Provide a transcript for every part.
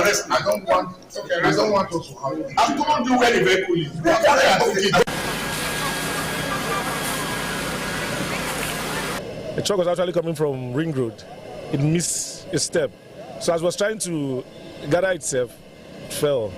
arrest me. I don't want us to have. I've told you where the vehicle is. The truck was actually coming from Ring Road. It missed a step. So as it was trying to gather itself, it fell.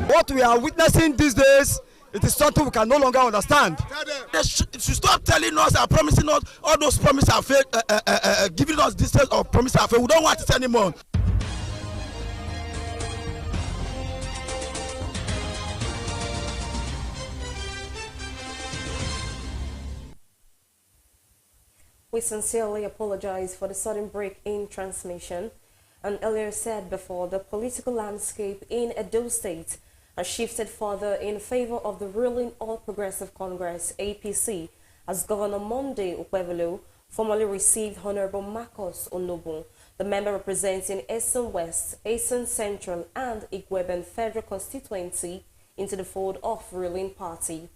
What we are witnessing these days, it is something we can no longer understand. They should stop telling us and promising us all those promises are fake, giving us this set of promises are fake. We don't want it anymore. We sincerely apologize for the sudden break in transmission. And earlier said before, the political landscape in Edo State has shifted further in favor of the ruling All Progressive Congress, APC, as Governor Monday Ukwevelu formally received Honorable Marcus Onobun, the member representing Eastern West, Eastern Central, and Igweben Federal Constituency, into the fold of ruling party.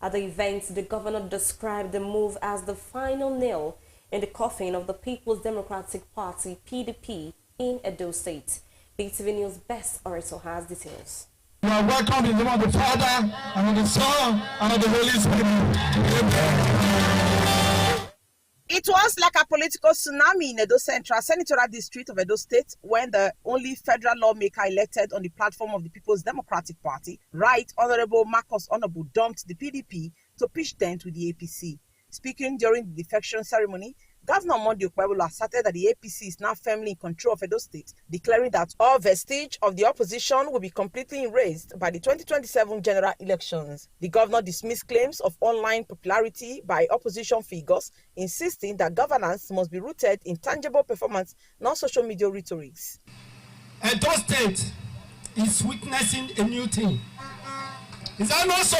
At the event, the governor described the move as the final nail in the coffin of the People's Democratic Party, PDP, in Edo State. BeeTv News Best also has details. You are welcome in the name of the Father, and of the Son, and of the Holy Spirit. It was like a political tsunami in Edo Central Senatorial District of Edo State when the only federal lawmaker elected on the platform of the People's Democratic Party, Right Honorable Marcus Onobun, dumped the PDP to pitch tent with the APC. Speaking during the defection ceremony, Governor Monday Ukwevelu asserted that the APC is now firmly in control of Edo State, declaring that all vestige of the opposition will be completely erased by the 2027 general elections. The governor dismissed claims of online popularity by opposition figures, insisting that governance must be rooted in tangible performance, not social media rhetorics. Edo State is witnessing a new thing. Is that not so?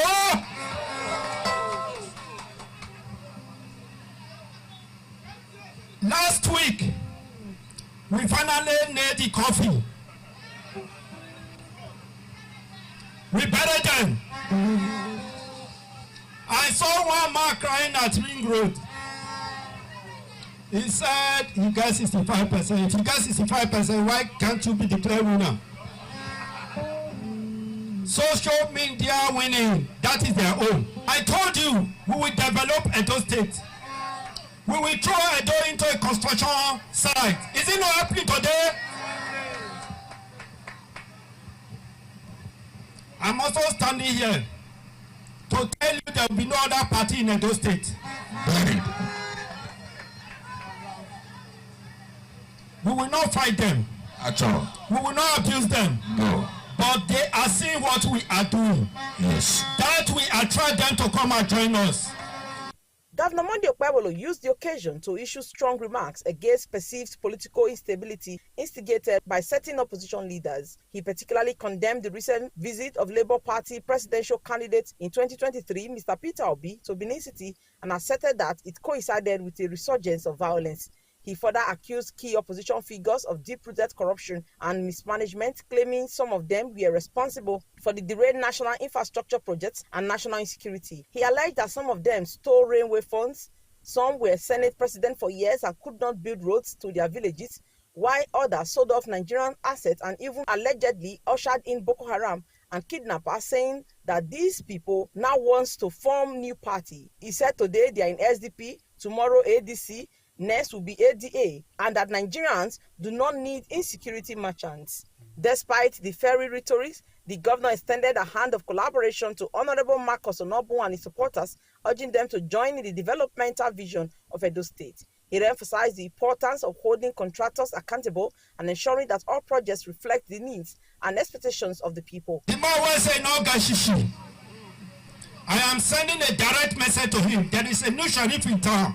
Last week, we finally made the coffee. We buried them. I saw one man crying at Ring Road. He said, you got 65%. If you got 65%, why can't you be declared winner? Social media winning, that is their own. I told you, we will develop Edo State. We will throw Edo into a construction site. Is it not happening today? I'm also standing here to tell you there will be no other party in Edo State. We will not fight them. At all. We will not abuse them. No. But they are seeing what we are doing. Yes. That we attract them to come and join us. Governor Monday Ukwevelu used the occasion to issue strong remarks against perceived political instability instigated by certain opposition leaders. He particularly condemned the recent visit of Labour Party presidential candidate in 2023, Mr. Peter Obi, to Benin City, and asserted that it coincided with a resurgence of violence. He further accused key opposition figures of deep-rooted corruption and mismanagement, claiming some of them were responsible for the derailed national infrastructure projects and national insecurity. He alleged that some of them stole railway funds, some were Senate president for years and could not build roads to their villages, while others sold off Nigerian assets and even allegedly ushered in Boko Haram and kidnappers, saying that these people now want to form new party. He said today they are in SDP, tomorrow ADC, next will be ADA, and that Nigerians do not need insecurity merchants. Despite the fiery rhetoric, the governor extended a hand of collaboration to Honorable Marcus Onobun and his supporters, urging them to join in the developmental vision of Edo State. He emphasized the importance of holding contractors accountable and ensuring that all projects reflect the needs and expectations of the people. I am sending a direct message to him. There is a new sheriff in town.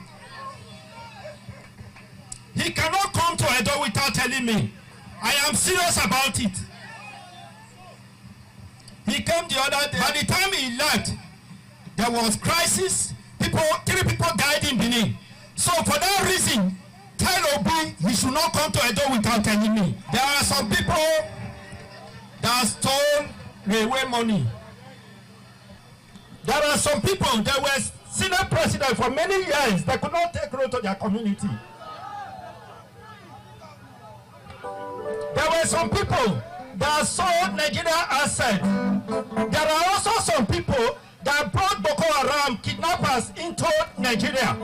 He cannot come to Edo without telling me. I am serious about it. He came the other day. By the time he left, there was crisis. 3 people died in Benin. So for that reason, tell Obi he should not come to Edo without telling me. There are some people that stole railway money. There are some people that were senior president for many years that could not take road to their community. There were some people that sold Nigeria assets. There are also some people that brought Boko Haram kidnappers into Nigeria.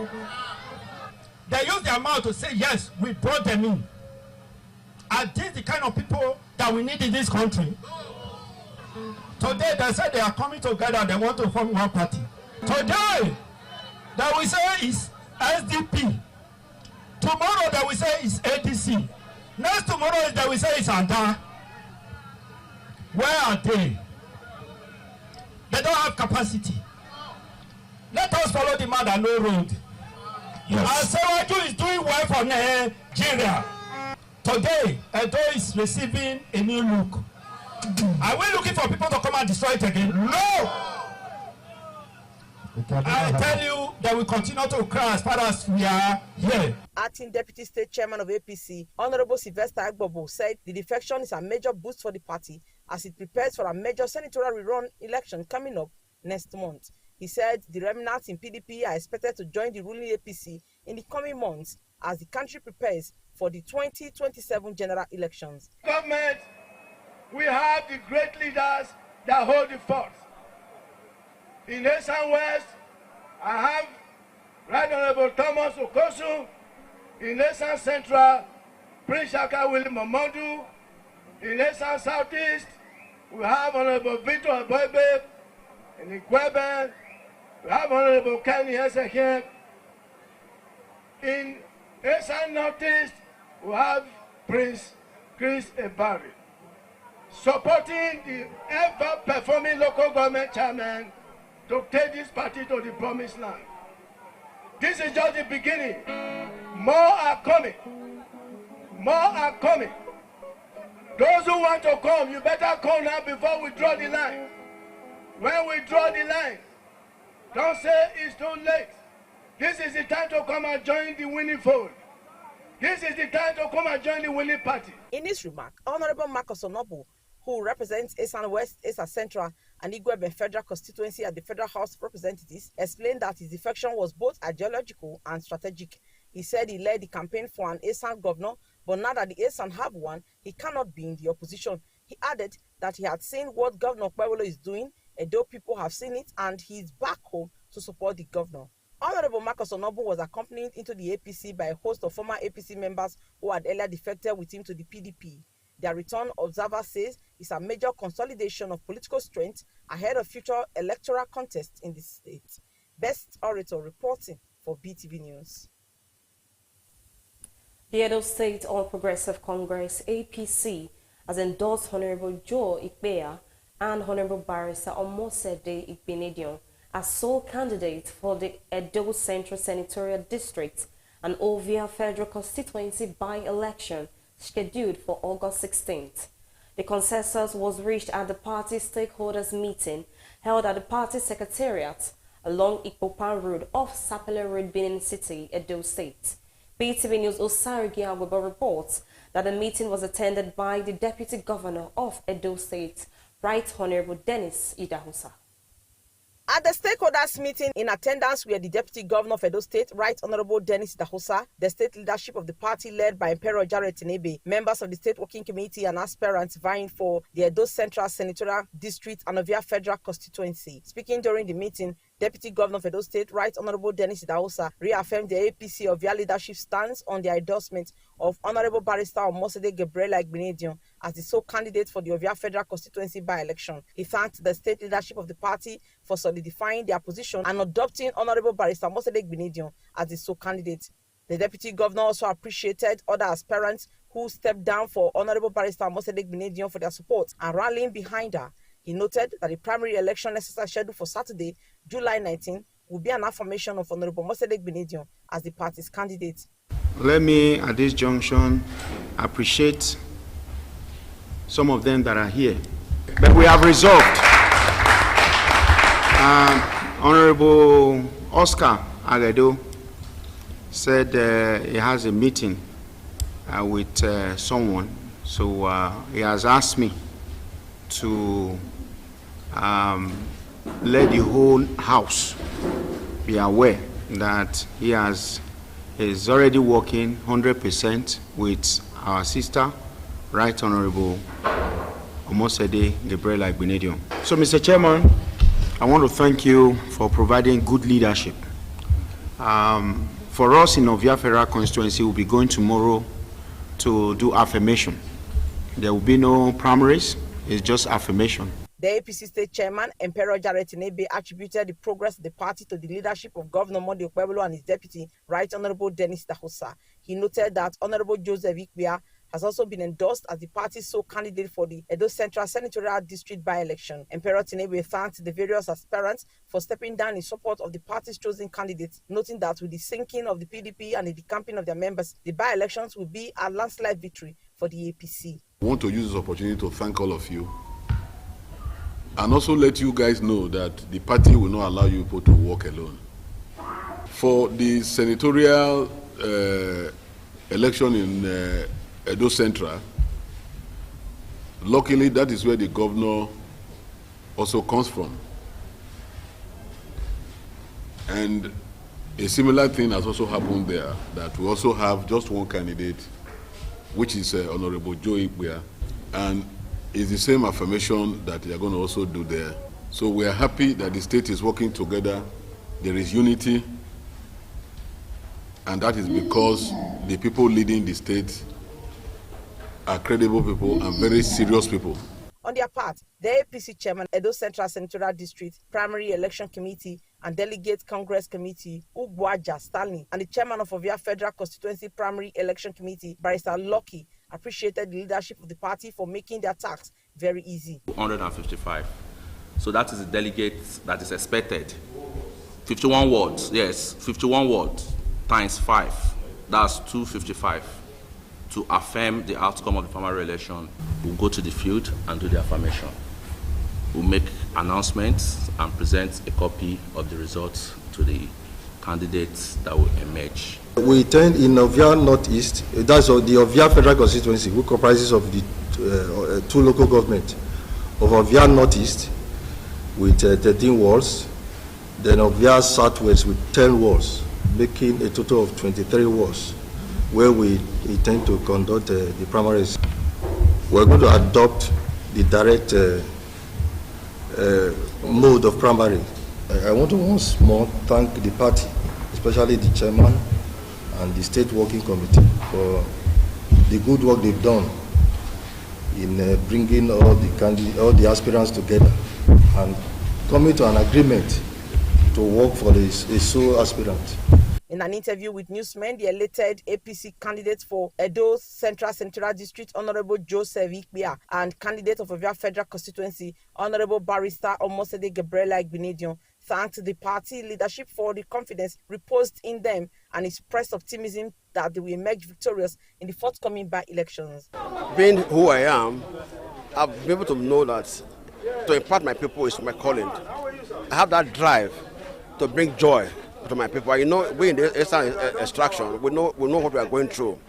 They use their mouth to say, yes, we brought them in. Are these the kind of people that we need in this country? Today, they say they are coming together, they want to form one party. Today, they will say it's SDP. Tomorrow, they will say it's ADC. Next tomorrow, they will say it's ANDA. Where are they? They don't have capacity. Let us follow the man that no road. Yes. Asewaju is doing well for Nigeria. Today, Edo is receiving a new look. Are we looking for people to come and destroy it again? No! I tell you that we continue to cry as far as we are here. Acting Deputy State Chairman of APC, Honorable Sylvester Agbobo, said the defection is a major boost for the party as it prepares for a major senatorial rerun election coming up next month. He said the remnants in PDP are expected to join the ruling APC in the coming months as the country prepares for the 2027 general elections. Government, we have the great leaders that hold the fort. In East and West, I have Right Honorable Thomas Okosu. In East and Central, Prince Shaka William Mamadou. In East and Southeast, we have Honorable Victor Aboibe. In Ikwebe, we have Honorable Kenny Ezekiel. In East and Northeast, we have Prince Chris Ebari. Supporting the ever-performing local government chairman to take this party to the promised land. This is just the beginning. More are coming. More are coming. Those who want to come, you better come now before we draw the line. When we draw the line, don't say it's too late. This is the time to come and join the winning fold. This is the time to come and join the winning party. In his remark, Honorable Marcus Onobu, who represents Esan West, Esan Central, and Igwebe Federal Constituency at the Federal House of Representatives, explained that his defection was both ideological and strategic. He said he led the campaign for an Esan governor, but now that the Esan have one, he cannot be in the opposition. He added that he had seen what Governor Kwewolo is doing, Edo people have seen it, and he is back home to support the governor. Honorable Marcus Onobu was accompanied into the APC by a host of former APC members who had earlier defected with him to the PDP. Their return, observer says, is a major consolidation of political strength ahead of future electoral contests in the state. Best Orator reporting for BeeTv News. The Edo State All Progressive Congress, APC, has endorsed Honorable Joe Ikpea and Honorable Barrister Omosede Ikpenedion as sole candidates for the Edo Central Senatorial District and Ovia Federal Constituency by-election scheduled for August 16th. The consensus was reached at the party stakeholders meeting held at the party secretariat along Ikpopan Road off Sapele Road, Benin City, Edo State. BeeTv News Osarigi Agweba reports that the meeting was attended by the Deputy Governor of Edo State, Right Honorable Dennis Idahosa. At the stakeholders meeting, in attendance were the Deputy Governor of Edo State, Right Honorable Dennis Idahosa, the state leadership of the party led by Emperor Jared Tinebe, members of the State Working Committee and aspirants vying for the Edo Central Senatorial District and Ovia Federal Constituency. Speaking during the meeting, Deputy Governor of Edo State, Right Honorable Dennis Idahosa, reaffirmed the APC Ovia leadership stance on the endorsement of Honorable Barrister Omosede Gabriela Igbenedion as the sole candidate for the Ovia Federal Constituency by-election. He thanked the state leadership of the party for solidifying their position and adopting Honorable Barrister Omosede Igbenedion as the sole candidate. The Deputy Governor also appreciated other aspirants who stepped down for Honorable Barrister Omosede Igbenedion for their support and rallying behind her. He noted that the primary election necessary scheduled for Saturday, July 19, will be an affirmation of Honorable Omosede Igbenedion as the party's candidate. Let me, at this junction, appreciate some of them that are here. But we have resolved. Honorable Oscar Agado said he has a meeting with someone. So he has asked me to let the whole House be aware that he is already working 100% with our sister, Right Honorable Omosede Gabriela Igbinedion. So, Mr. Chairman, I want to thank you for providing good leadership. For us in Ovia Federal constituency, we'll be going tomorrow to do affirmation. There will be no primaries, it's just affirmation. The APC state chairman, Emperor Jared Tinebe, attributed the progress of the party to the leadership of Governor Monday Okpebholo and his deputy, Right Honorable Dennis Dahosa. He noted that Honorable Joseph Ikbia has also been endorsed as the party's sole candidate for the Edo Central Senatorial District by-election. Emperor Tinebe thanked the various aspirants for stepping down in support of the party's chosen candidates, noting that with the sinking of the PDP and the decamping of their members, the by-elections will be a landslide victory for the APC. I want to use this opportunity to thank all of you and also let you guys know that the party will not allow you people to walk alone. For the senatorial election in Edo Central, luckily that is where the governor also comes from. And a similar thing has also happened there, that we also have just one candidate, which is Honorable Joe Ikbia, and it's the same affirmation that they are going to also do there. So we are happy that the state is working together, there is unity, and that is because the people leading the state are credible people and very serious people. On their part, the APC chairman, Edo Central Senatorial District Primary Election Committee and Delegate Congress Committee, Ugwaja Stanley, and the chairman of Ovia Federal Constituency Primary Election Committee, Barrister Lucky, appreciated the leadership of the party for making their task very easy. 155. So that is the delegates that is expected. 51 wards, yes, 51 wards times 5. That's 255. To affirm the outcome of the primary election, we'll go to the field and do the affirmation. We'll make announcements and present a copy of the results to the candidates that will emerge. We attend in Ovia Northeast, that's the Ovia Federal Constituency, which comprises of the 2 local governments of Ovia Northeast with 13 wards, then Ovia Southwest with 10 wards, making a total of 23 wards, where we intend to conduct the primaries. We're going to adopt the direct mode of primary. I want to once more thank the party, especially the chairman and the state working committee, for the good work they've done in bringing all the aspirants together and coming to an agreement to work for a sole aspirant. In an interview with newsmen, the elected APC candidate for Edo Central Senatorial District, Honorable Joseph Ikbia, and candidate of Ovia Federal Constituency, Honorable Barrister Omosede Gabriela Igbinedion, thanked the party leadership for the confidence reposed in them and expressed optimism that they will emerge victorious in the forthcoming by-elections. Being who I am, I've been able to know that to impart my people is my calling. I have that drive to bring joy to my people. You know, we in the Eastern extraction, we know what we are going through.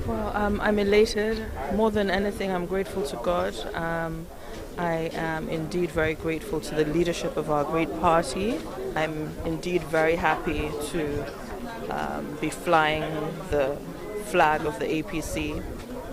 Well, I'm elated. More than anything, I'm grateful to God. I am indeed very grateful to the leadership of our great party. I'm indeed very happy to be flying the flag of the APC,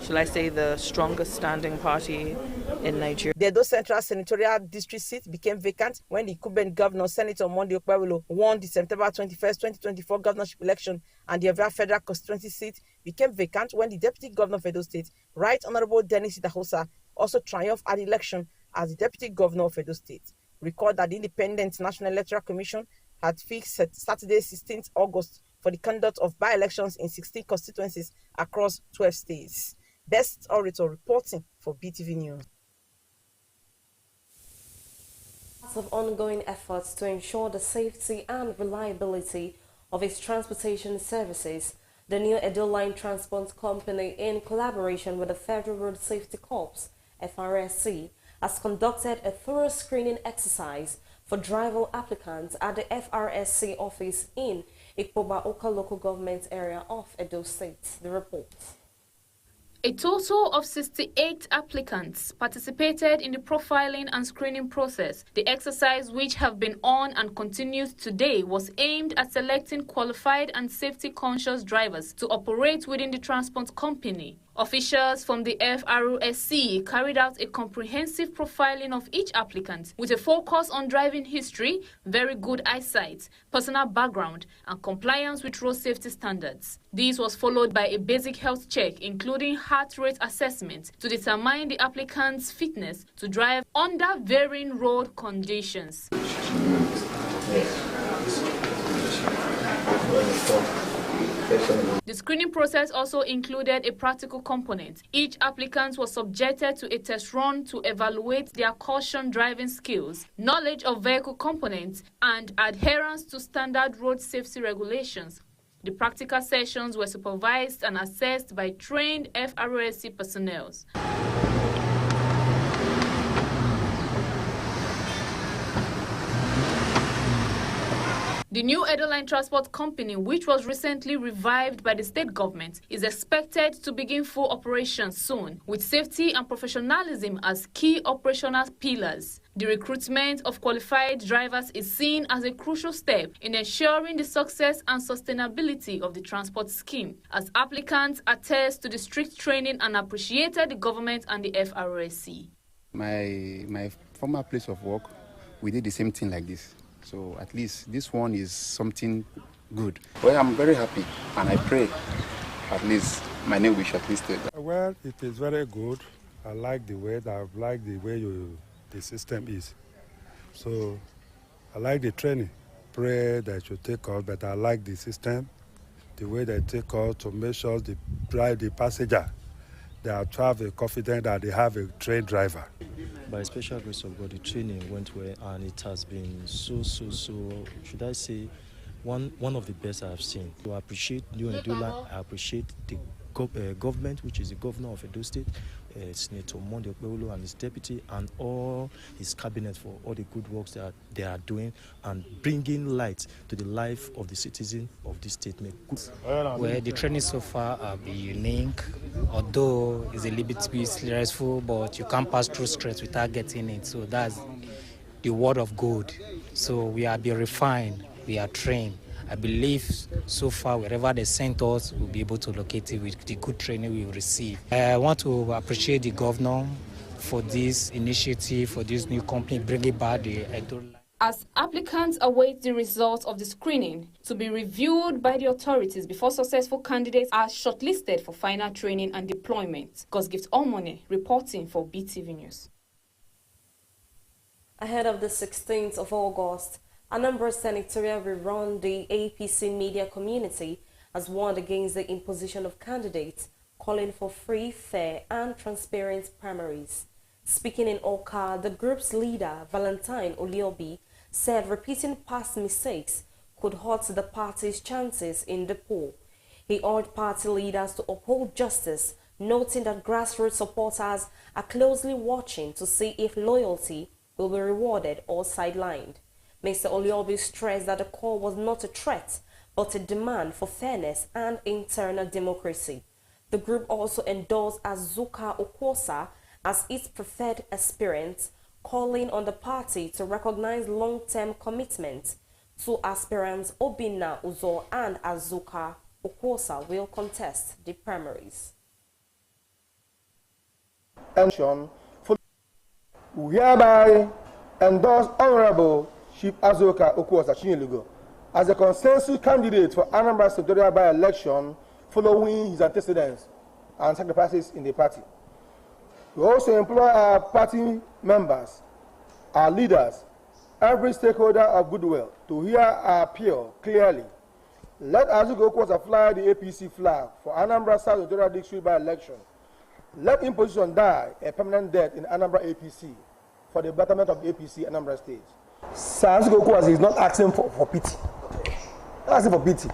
shall I say the strongest standing party in Nigeria. The Edo Central Senatorial District seat became vacant when the incumbent governor, Senator Monday Okpebholo, won the September 21st, 2024 governorship election, and the Ovia Federal Constituency seat became vacant when the Deputy Governor of Edo State, Right Honorable Dennis Dahosa, also triumphed at the election as the Deputy Governor of Edo State. Recall that the Independent National Electoral Commission had fixed Saturday, 16th August for the conduct of by-elections in 16 constituencies across 12 states. Best Orator reporting for BeeTv News. Of ongoing efforts to ensure the safety and reliability of its transportation services, the new Edo Line Transport Company, in collaboration with the Federal Road Safety Corps, FRSC, has conducted a thorough screening exercise for driver applicants at the FRSC office in Ikpoba Oka local government area of Edo State. The report. A total of 68 applicants participated in the profiling and screening process. The exercise, which have been on and continues today, was aimed at selecting qualified and safety-conscious drivers to operate within the transport company. Officials from the FROSC carried out a comprehensive profiling of each applicant with a focus on driving history, very good eyesight, personal background, and compliance with road safety standards. This was followed by a basic health check, including heart rate assessment, to determine the applicant's fitness to drive under varying road conditions. The screening process also included a practical component. Each applicant was subjected to a test run to evaluate their caution driving skills, knowledge of vehicle components, and adherence to standard road safety regulations. The practical sessions were supervised and assessed by trained FRSC personnel. The new Edo Line Transport Company, which was recently revived by the state government, is expected to begin full operations soon, with safety and professionalism as key operational pillars. The recruitment of qualified drivers is seen as a crucial step in ensuring the success and sustainability of the transport scheme, as applicants attest to the strict training and appreciated the government and the FRSC. My former place of work, we did the same thing like this. So at least this one is something good. Well, I'm very happy, and I pray at least my name will be shortlisted. Well, it is very good. I like the way the system is. So I like the training. Pray that you take us, but I like the system, the way they take us to make sure they drive the passenger. They have to have a confidence that they have a trained driver. By special grace of God, the training went well, and it has been so, should I say, one of the best I have seen. So I appreciate New Edo Line. I appreciate the government, which is the governor of Edo State, Senator Monday Okpebholo and his deputy, and all his cabinet for all the good works that they are doing and bringing light to the life of the citizen of this state. Well, the training so far have been unique, although it's a little bit stressful, but you can't pass through stress without getting it. So that's the word of God. So we are being refined, we are trained. I believe so far, wherever they sent us, we'll be able to locate it with the good training we will receive. I want to appreciate the governor for this initiative, for this new company, bringing back the Edo Line. As applicants await the results of the screening to be reviewed by the authorities before successful candidates are shortlisted for final training and deployment. Gosgift Omone reporting for BeeTv News. Ahead of the 16th of August, Anambra Senatorial will run the APC media community has warned against the imposition of candidates, calling for free, fair, and transparent primaries. Speaking in Oka, the group's leader, Valentine Oliobi, said repeating past mistakes could hurt the party's chances in the poll. He urged party leaders to uphold justice, noting that grassroots supporters are closely watching to see if loyalty will be rewarded or sidelined. Mr. Oliobi stressed that the call was not a threat, but a demand for fairness and internal democracy. The group also endorsed Azuka Okwosa as its preferred aspirant, calling on the party to recognize long-term commitment. Two aspirants, Obinna Uzo and Azuka Okwosa, will contest the primaries. We hereby endorse Honorable Chief Azuka Okwosa Chinyelugo as a consensus candidate for Anambra Senatorial by-election following his antecedents and sacrifices in the party. We also employ our party members, our leaders, every stakeholder of goodwill to hear our appeal clearly. Let Azuka Okwosa fly the APC flag for Anambra South Senatorial District by-election. Let imposition die a permanent death in Anambra APC for the betterment of the APC Anambra State. Azuka Okwosa is not asking for pity. Not asking for pity.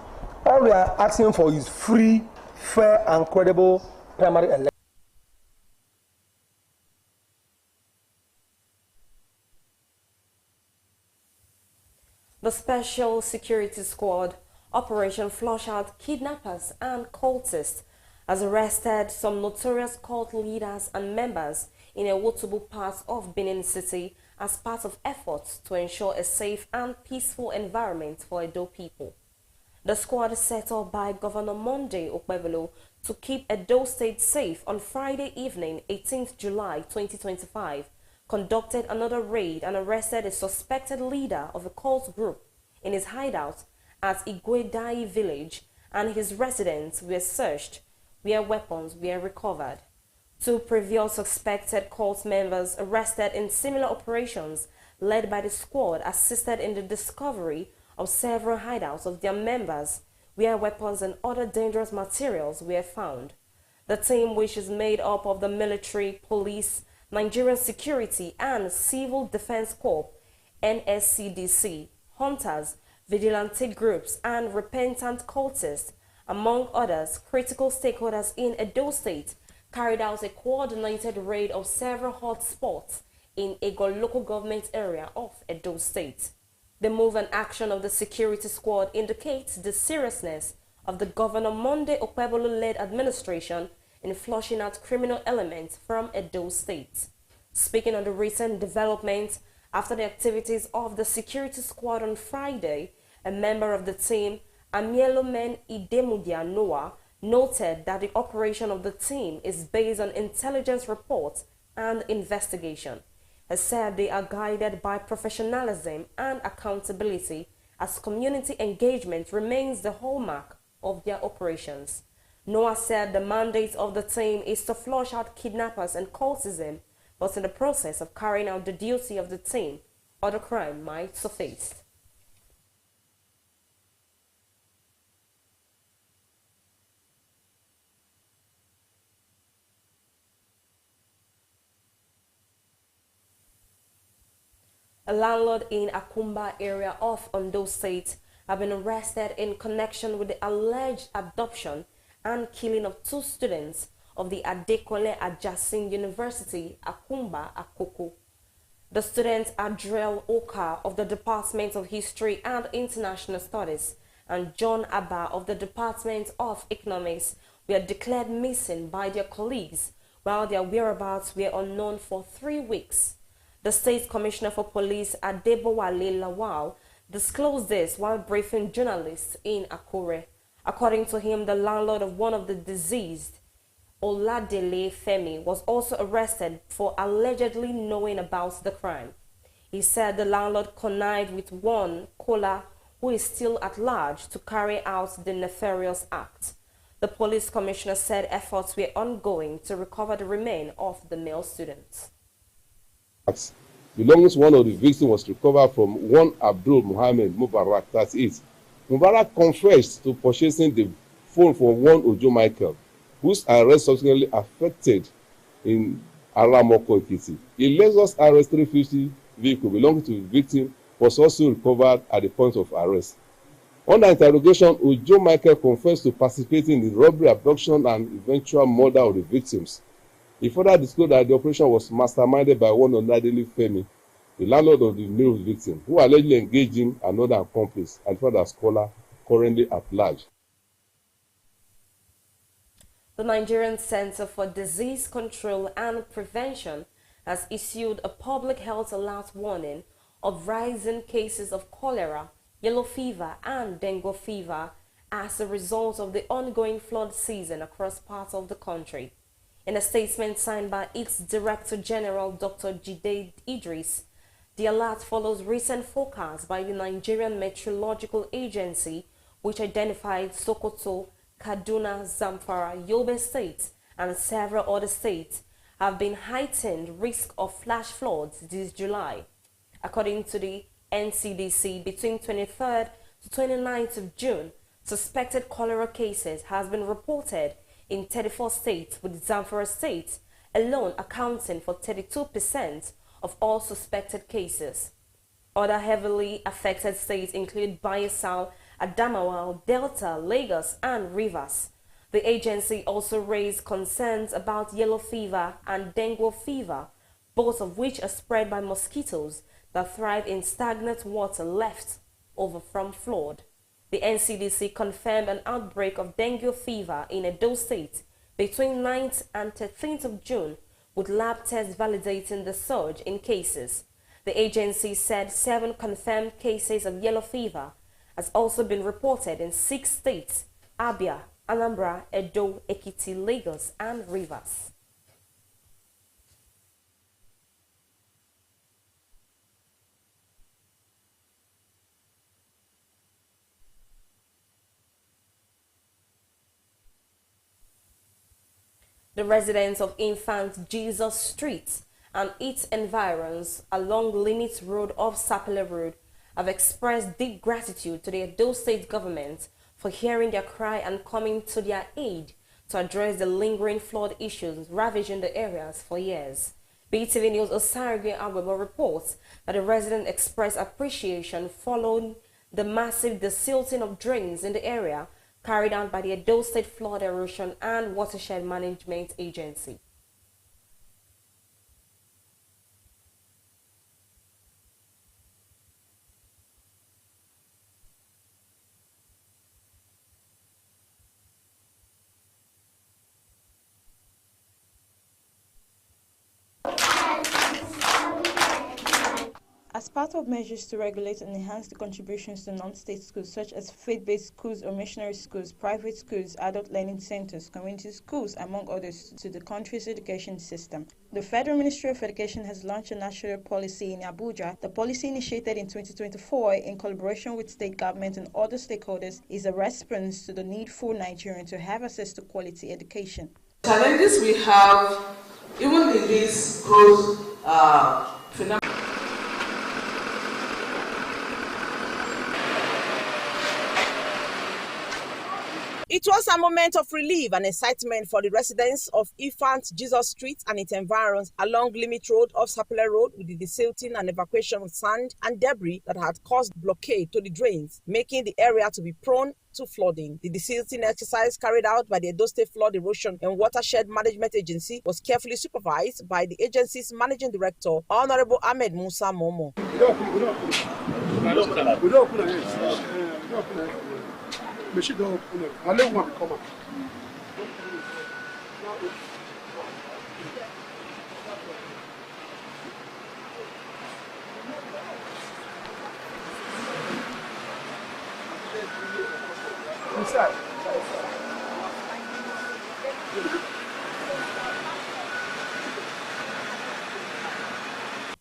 All we are asking for is free, fair, and credible primary election. The Special Security Squad Operation Flush Out Kidnappers and Cultists has arrested some notorious cult leaders and members in a Wotubu part of Benin City as part of efforts to ensure a safe and peaceful environment for Edo people. The squad set up by Governor Monday Okpebholo to keep Edo State safe on Friday evening, 18th July 2025, conducted another raid and arrested a suspected leader of a cult group in his hideout at Igwedai village, and his residents were searched where weapons were recovered. 2 previous suspected cult members arrested in similar operations led by the squad assisted in the discovery of several hideouts of their members where weapons and other dangerous materials were found. The team, which is made up of the military, police, Nigerian Security and Civil Defense Corps, NSCDC, hunters, vigilante groups and repentant cultists, among others, critical stakeholders in Edo State, carried out a coordinated raid of several hot spots in Ego local government area of Edo State. The move and action of the security squad indicates the seriousness of the Governor Monday Okpebholo-led administration in flushing out criminal elements from Edo State. Speaking on the recent developments after the activities of the security squad on Friday, a member of the team, Amielomen Idemudia Noah, noted that the operation of the team is based on intelligence reports and investigation. He said they are guided by professionalism and accountability as community engagement remains the hallmark of their operations. Noah said the mandate of the team is to flush out kidnappers and cultism, but in the process of carrying out the duty of the team, other crime might surface. A landlord in Akumba area of Ondo State have been arrested in connection with the alleged adoption and killing of 2 students of the Adekole Adjacent University, Akumba, Akoko. The students Adriel Oka of the Department of History and International Studies and John Abba of the Department of Economics were declared missing by their colleagues, while their whereabouts were unknown for 3 weeks. The State Commissioner for Police, Adebowale Lawal, disclosed this while briefing journalists in Akure. According to him, the landlord of one of the deceased, Oladele Femi, was also arrested for allegedly knowing about the crime. He said the landlord connived with one Kola, who is still at large, to carry out the nefarious act. The police commissioner said efforts were ongoing to recover the remains of the male students. Belonging to one of the victims was recovered from one Abdul Muhammad Mubarak. That is, Mubarak confessed to purchasing the phone from one Ojo Michael, whose arrest subsequently affected in Aramoko Ekiti. A Lexus RS 350 vehicle belonging to the victim was also recovered at the point of arrest. Under interrogation, Ojo Michael confessed to participating in the robbery, abduction, and eventual murder of the victims. He further disclosed that the operation was masterminded by one Oladele Femi, the landlord of the male victim, who allegedly engaged him and another accomplice, and further scholar currently at large. The Nigerian Center for Disease Control and Prevention has issued a public health alert warning of rising cases of cholera, yellow fever, and dengue fever as a result of the ongoing flood season across parts of the country. In a statement signed by its Director General, Dr. Jide Idris, the alert follows recent forecasts by the Nigerian Meteorological Agency, which identified Sokoto, Kaduna, Zamfara, Yobe states, and several other states have been heightened risk of flash floods this July. According to the NCDC, between 23rd to 29th of June, suspected cholera cases has been reported in 34 states, with Zamfara state alone accounting for 32% of all suspected cases. Other heavily affected states include Bayelsa, Adamawa, Delta, Lagos, and Rivers. The agency also raised concerns about yellow fever and dengue fever, both of which are spread by mosquitoes that thrive in stagnant water left over from flood. The NCDC confirmed an outbreak of dengue fever in Edo State between 9th and 13th of June, with lab tests validating the surge in cases. The agency said 7 confirmed cases of yellow fever has also been reported in 6 states: Abia, Anambra, Edo, Ekiti, Lagos, and Rivers. The residents of Infant Jesus Street and its environs along Limit Road off Sapele Road have expressed deep gratitude to the Edo State government for hearing their cry and coming to their aid to address the lingering flood issues ravaging the areas for years. BeeTv News Osarigwe Agwebo reports that the residents expressed appreciation following the massive desilting of drains in the area carried out by the Edo State Flood Erosion and Watershed Management Agency. As part of measures to regulate and enhance the contributions to non-state schools such as faith-based schools or missionary schools, private schools, adult learning centers, community schools, among others, to the country's education system, the Federal Ministry of Education has launched a national policy in Abuja. The policy, initiated in 2024 in collaboration with state government and other stakeholders, is a response to the need for Nigerians to have access to quality education. Challenges we have, even in this growth phenomenon. It was a moment of relief and excitement for the residents of Infant Jesus Street and its environs along Limit Road off Sapele Road, with the desilting and evacuation of sand and debris that had caused blockade to the drains, making the area to be prone to flooding. The desilting exercise carried out by the Edo State Flood Erosion and Watershed Management Agency was carefully supervised by the agency's managing director, Honorable Ahmed Musa Momo.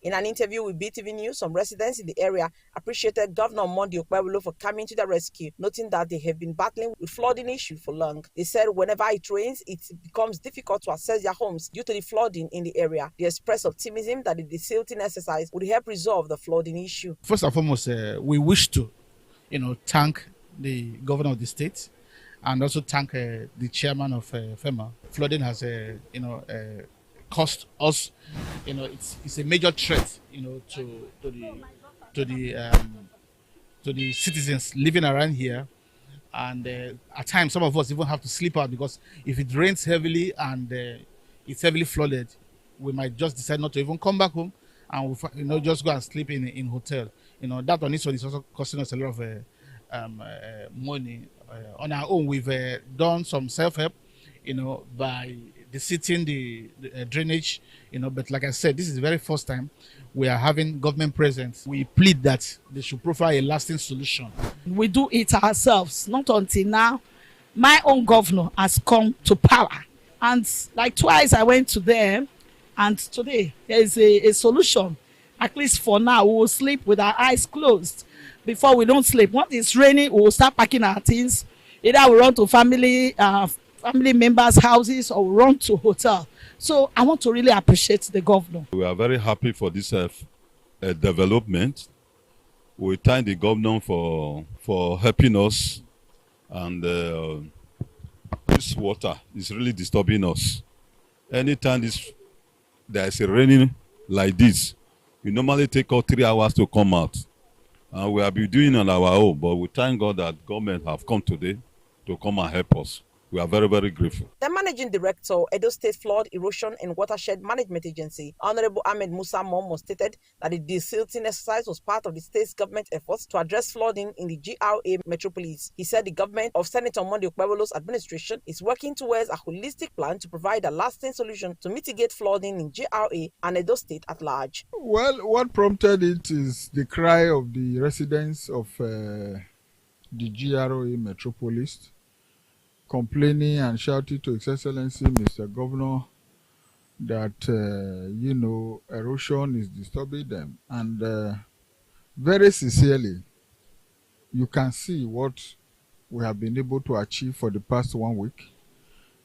In an interview with BeeTv News, some residents in the area appreciated Governor Monday Okpebholo for coming to their rescue, noting that they have been battling with flooding issue for long. They said whenever it rains, it becomes difficult to access their homes due to the flooding in the area. They expressed optimism that the desilting exercise would help resolve the flooding issue. First and foremost, we wish to, thank the governor of the state and also thank the chairman of FEMA. Flooding has, cost us, it's a major threat, to the citizens living around here, and at times some of us even have to sleep out because if it rains heavily and it's heavily flooded, we might just decide not to even come back home and we'll, just go and sleep in hotel. That on its own is also costing us a lot of money. On our own, we've done some self-help, by desilting the drainage, but like I said, this is the very first time we are having government presence. We plead that they should provide a lasting solution. We do it ourselves, not until now. My own governor has come to power, and like twice I went to them, and today there is a solution. At least for now, we will sleep with our eyes closed. Before we don't sleep, once it's raining, we will start packing our things. Either we run to family members' houses or run to hotel. So I want to really appreciate the governor. We are very happy for this development. We thank the governor for helping us, and this water is really disturbing us. Anytime there is a raining like this, we normally take out 3 hours to come out. We have been doing it on our own, but we thank God that government have come today to come and help us. We are very, very grateful. The Managing Director, Edo State Flood Erosion and Watershed Management Agency, Honorable Ahmed Musa Momo, stated that the desilting exercise was part of the state's government efforts to address flooding in the GRA metropolis. He said the government of Senator Monday Okpebholo's administration is working towards a holistic plan to provide a lasting solution to mitigate flooding in GRA and Edo State at large. Well, what prompted it is the cry of the residents of the GRA metropolis, complaining and shouting to His Excellency Mr. Governor that, erosion is disturbing them. And very sincerely, you can see what we have been able to achieve for the past 1 week.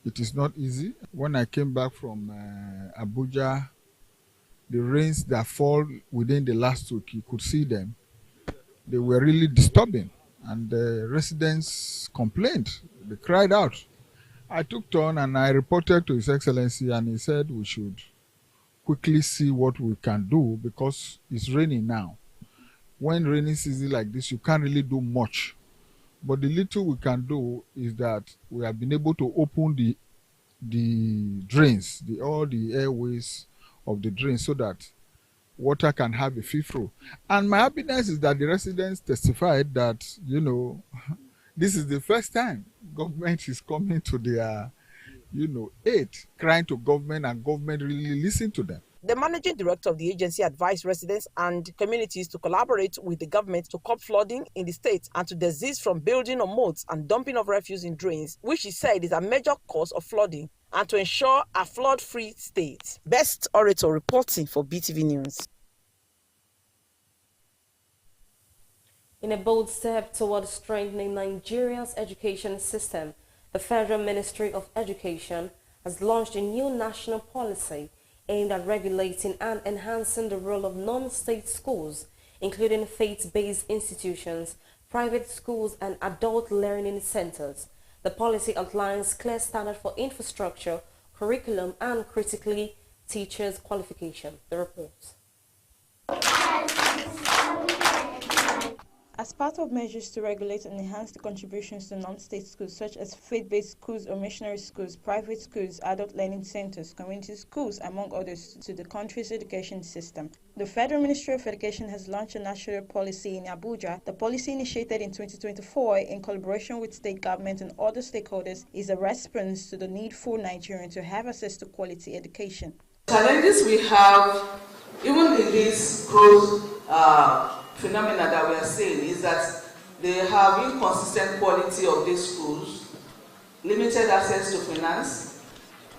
It is not easy. When I came back from Abuja, the rains that fall within the last week, you could see them. They were really disturbing. And the residents complained. They cried out. I took turn and I reported to His Excellency, and he said we should quickly see what we can do because it's raining now. When rainy season like this, you can't really do much. But the little we can do is that we have been able to open the drains, all the airways of the drains, so that water can have a free flow. And my happiness is that the residents testified that, this is the first time government is coming to their, aid, crying to government, and government really listen to them. The Managing Director of the agency advised residents and communities to collaborate with the government to curb flooding in the state and to desist from building on moats and dumping of refuse in drains, which he said is a major cause of flooding, and to ensure a flood-free state. Best Orator reporting for BeeTv News. In a bold step towards strengthening Nigeria's education system, the Federal Ministry of Education has launched a new national policy aimed at regulating and enhancing the role of non-state schools, including faith-based institutions, private schools, and adult learning centers. The policy outlines clear standards for infrastructure, curriculum, and critically, teachers' qualification. The report. As part of measures to regulate and enhance the contributions to non-state schools such as faith-based schools or missionary schools, private schools, adult learning centers, community schools, among others, to the country's education system, the Federal Ministry of Education has launched a national policy in Abuja. The policy, initiated in 2024 in collaboration with state government and other stakeholders, is a response to the need for Nigerians to have access to quality education. Challenges we have, even in this growth phenomena that we are seeing, is that they have inconsistent quality of these schools, limited access to finance,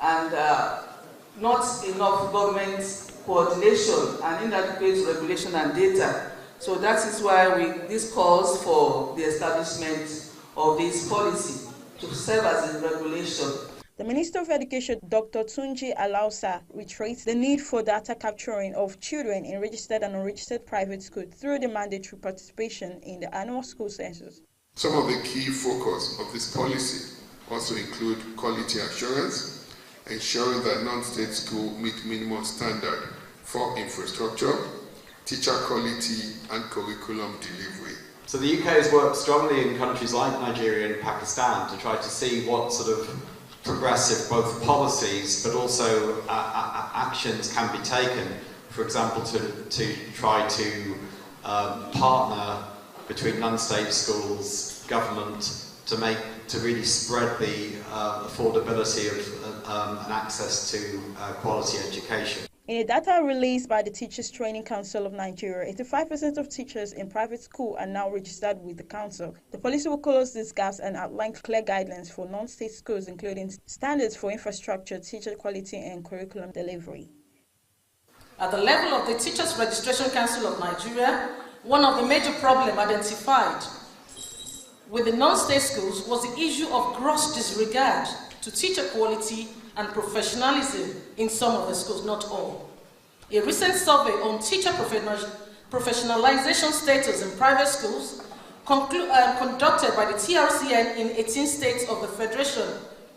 and not enough government coordination and inadequate regulation and data. So that is why this calls for the establishment of this policy to serve as a regulation. The Minister of Education, Dr. Tunji Alausa, reiterates the need for data capturing of children in registered and unregistered private schools through the mandatory participation in the annual school census. Some of the key focus of this policy also include quality assurance, ensuring that non-state schools meet minimum standard for infrastructure, teacher quality, and curriculum delivery. So the UK has worked strongly in countries like Nigeria and Pakistan to try to see what sort of progressive both policies but also actions can be taken, for example, to try to partner between non-state schools, government, to really spread the affordability of and access to quality education. In a data released by the Teachers Training Council of Nigeria, 85% of teachers in private school are now registered with the council. The policy will close these gaps and outline clear guidelines for non-state schools, including standards for infrastructure, teacher quality, and curriculum delivery. At the level of the Teachers Registration Council of Nigeria, one of the major problems identified with the non-state schools was the issue of gross disregard to teacher quality and professionalism in some of the schools, not all. A recent survey on teacher professionalization status in private schools conducted by the TRCN in 18 states of the Federation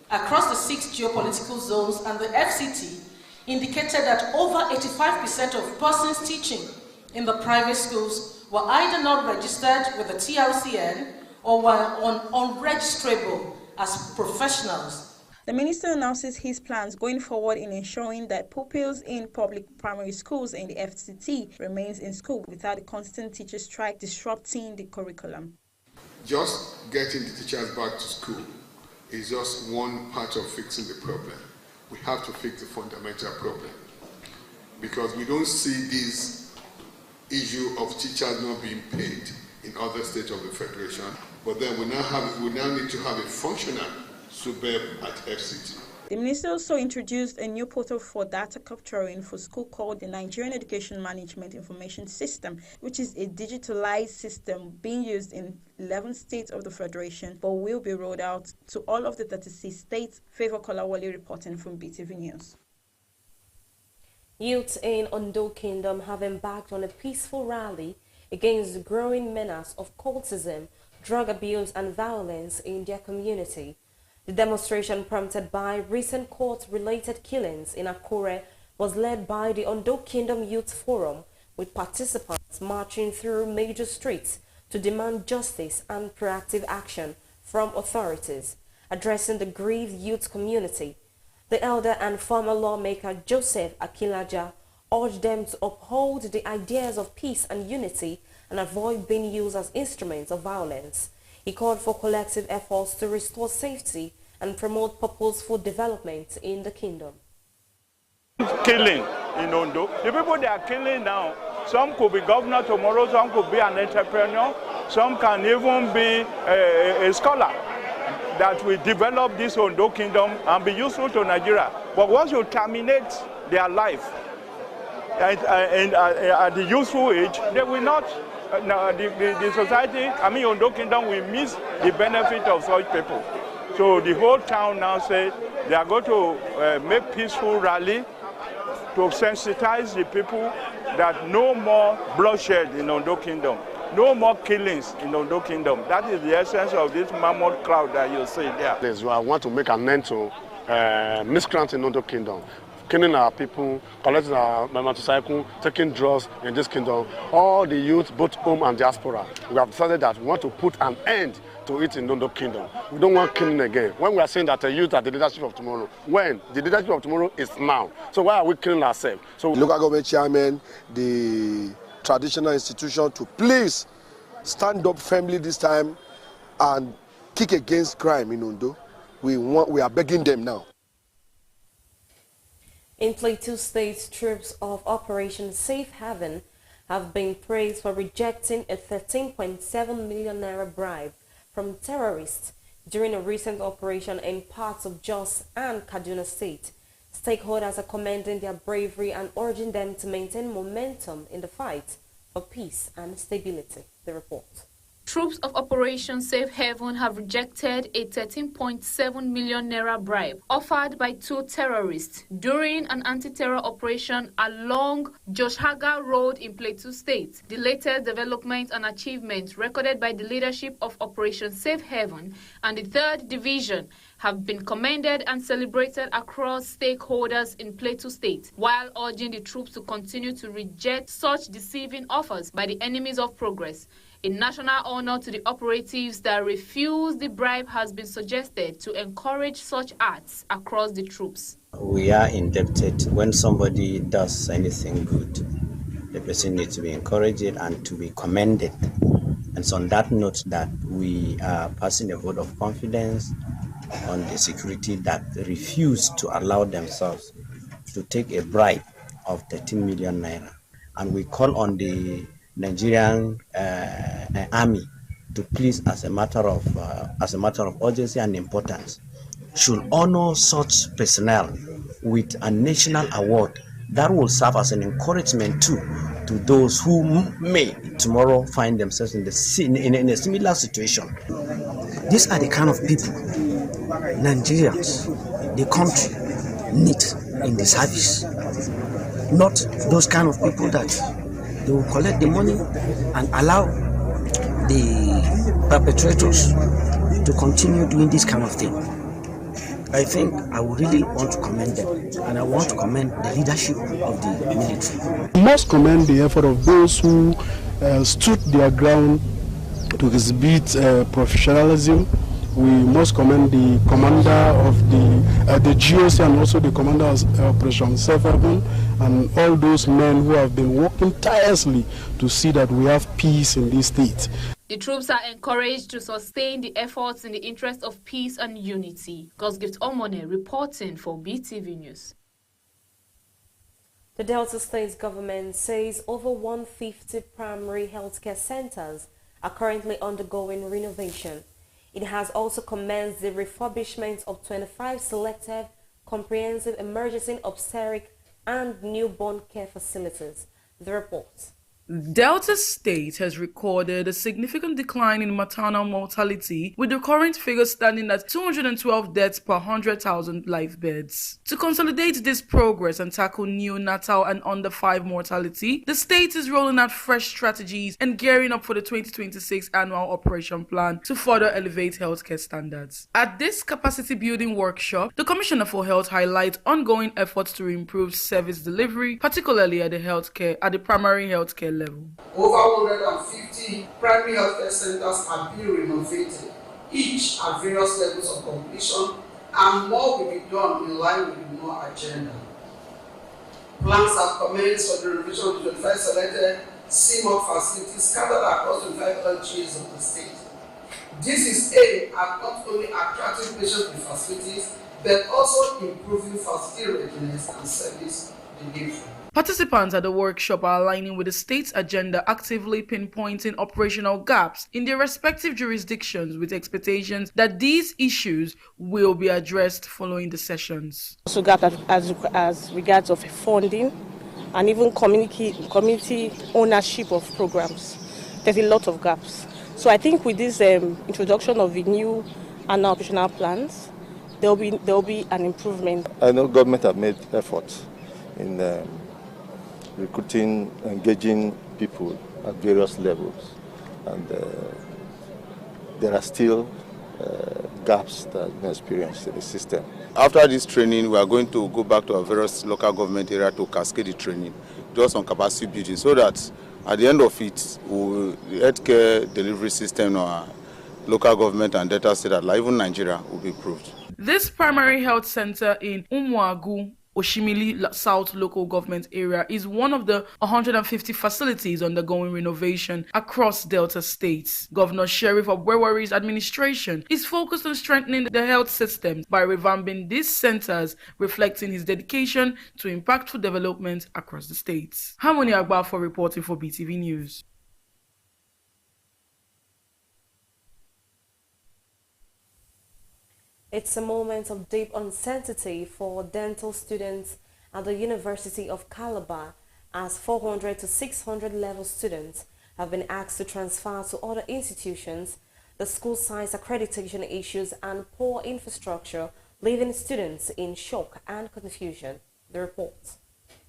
across the 6 geopolitical zones and the FCT indicated that over 85% of persons teaching in the private schools were either not registered with the TRCN or were unregistrable as professionals. The minister announces his plans going forward in ensuring that pupils in public primary schools in the FCT remains in school without the constant teacher strike disrupting the curriculum. Just getting the teachers back to school is just one part of fixing the problem. We have to fix the fundamental problem, because we don't see this issue of teachers not being paid in other states of the Federation, but then we now need to have a functional suburb at FCT. The minister also introduced a new portal for data capturing for school called the Nigerian Education Management Information System, which is a digitalized system being used in 11 states of the Federation, but will be rolled out to all of the 36 states. Favor Kolawole reporting from BeeTv News. Youths in Ondo Kingdom have embarked on a peaceful rally against the growing menace of cultism, drug abuse and violence in their community. The demonstration, prompted by recent court-related killings in Akure, was led by the Ondo Kingdom Youth Forum, with participants marching through major streets to demand justice and proactive action from authorities. Addressing the grieved youth community, the elder and former lawmaker Joseph Akilaja urged them to uphold the ideas of peace and unity and avoid being used as instruments of violence. He called for collective efforts to restore safety and promote purposeful development in the kingdom. Killing in Ondo. The people they are killing now, some could be governor tomorrow, some could be an entrepreneur, some can even be a scholar that will develop this Ondo Kingdom and be useful to Nigeria. But once you terminate their life at the useful age, they will not. The society, Ondo Kingdom will miss the benefit of such people. So the whole town now said they are going to make peaceful rally to sensitize the people that no more bloodshed in Ondo Kingdom, no more killings in Ondo Kingdom. That is the essence of this mammoth crowd that you see there. I want to make an end to miscreants in Ondo Kingdom. Killing our people, collecting our motorcycle, taking drugs in this kingdom. All the youth, both home and diaspora, we have decided that we want to put an end to it in Ondo Kingdom. We don't want killing again. When we are saying that the youth are the leadership of tomorrow, when the leadership of tomorrow is now. So why are we killing ourselves? So local government chairman, the traditional institution, to please stand up firmly this time and kick against crime in Ondo. We are begging them now. In Plateau State, troops of Operation Safe Haven have been praised for rejecting a 13.7 million naira bribe from terrorists during a recent operation in parts of Jos and Kaduna State. Stakeholders are commending their bravery and urging them to maintain momentum in the fight for peace and stability. The report. Troops of Operation Safe Haven have rejected a 13.7 million naira bribe offered by two terrorists during an anti-terror operation along Joshaga Road in Plateau State. The latest developments and achievements recorded by the leadership of Operation Safe Haven and the 3rd Division have been commended and celebrated across stakeholders in Plateau State, while urging the troops to continue to reject such deceiving offers by the enemies of progress. A national honor to the operatives that refuse the bribe has been suggested to encourage such acts across the troops. We are indebted when somebody does anything good. The person needs to be encouraged and to be commended. And so on that note that we are passing a vote of confidence on the security that refuse to allow themselves to take a bribe of 13 million naira. And we call on the Nigerian army to please, as a matter of urgency and importance, should honor such personnel with a national award that will serve as an encouragement to those who may tomorrow find themselves in a similar situation. These are the kind of people Nigerians, the country, need in the service. Not those kind of people that they will collect the money and allow the perpetrators to continue doing this kind of thing. I think I would really want to commend them, and I want to commend the leadership of the military. We must commend the effort of those who stood their ground to exhibit professionalism, We must commend the commander of the GOC and also the commander of Operation Safe Haven and all those men who have been working tirelessly to see that we have peace in this state. The troops are encouraged to sustain the efforts in the interest of peace and unity. Gosgift Omone reporting for BeeTv News. The Delta State government says over 150 primary healthcare centers are currently undergoing renovation. It has also commenced the refurbishment of 25 selected comprehensive emergency obstetric and newborn care facilities. The report. Delta State has recorded a significant decline in maternal mortality, with the current figure standing at 212 deaths per 100,000 live beds. To consolidate this progress and tackle neonatal and under 5 mortality, the state is rolling out fresh strategies and gearing up for the 2026 annual operation plan to further elevate healthcare standards. At this capacity building workshop, the Commissioner for Health highlights ongoing efforts to improve service delivery, particularly at the primary healthcare level. Over 150 primary healthcare centers are being renovated, each at various levels of completion, and more will be done in line with the new agenda. Plans have commenced for the renovation of the 25 selected CMOC facilities scattered across 25 LGAs of the state. This is aimed at not only attracting patients to facilities, but also improving facility readiness and service delivery. Participants at the workshop are aligning with the state's agenda, actively pinpointing operational gaps in their respective jurisdictions with expectations that these issues will be addressed following the sessions. Also gap as regards of funding and even community ownership of programs. There's a lot of gaps. So I think with this introduction of the new annual operational plans, there will be an improvement. I know government have made efforts in recruiting, engaging people at various levels, and there are still gaps that have been experienced in the system. After this training, we are going to go back to our various local government area to cascade the training, just on capacity building, so that at the end of it, the healthcare delivery system in our local government and data state, like even Nigeria, will be improved. This primary health center in Umuagu, Oshimili South local government area is one of the 150 facilities undergoing renovation across Delta states. Governor Sheriff Obwewari's administration is focused on strengthening the health system by revamping these centers, reflecting his dedication to impactful development across the states. Harmony Agba for reporting for BeeTv News. It's a moment of deep uncertainty for dental students at the University of Calabar, as 400 to 600 level students have been asked to transfer to other institutions. The school cites accreditation issues and poor infrastructure, leaving students in shock and confusion. The report.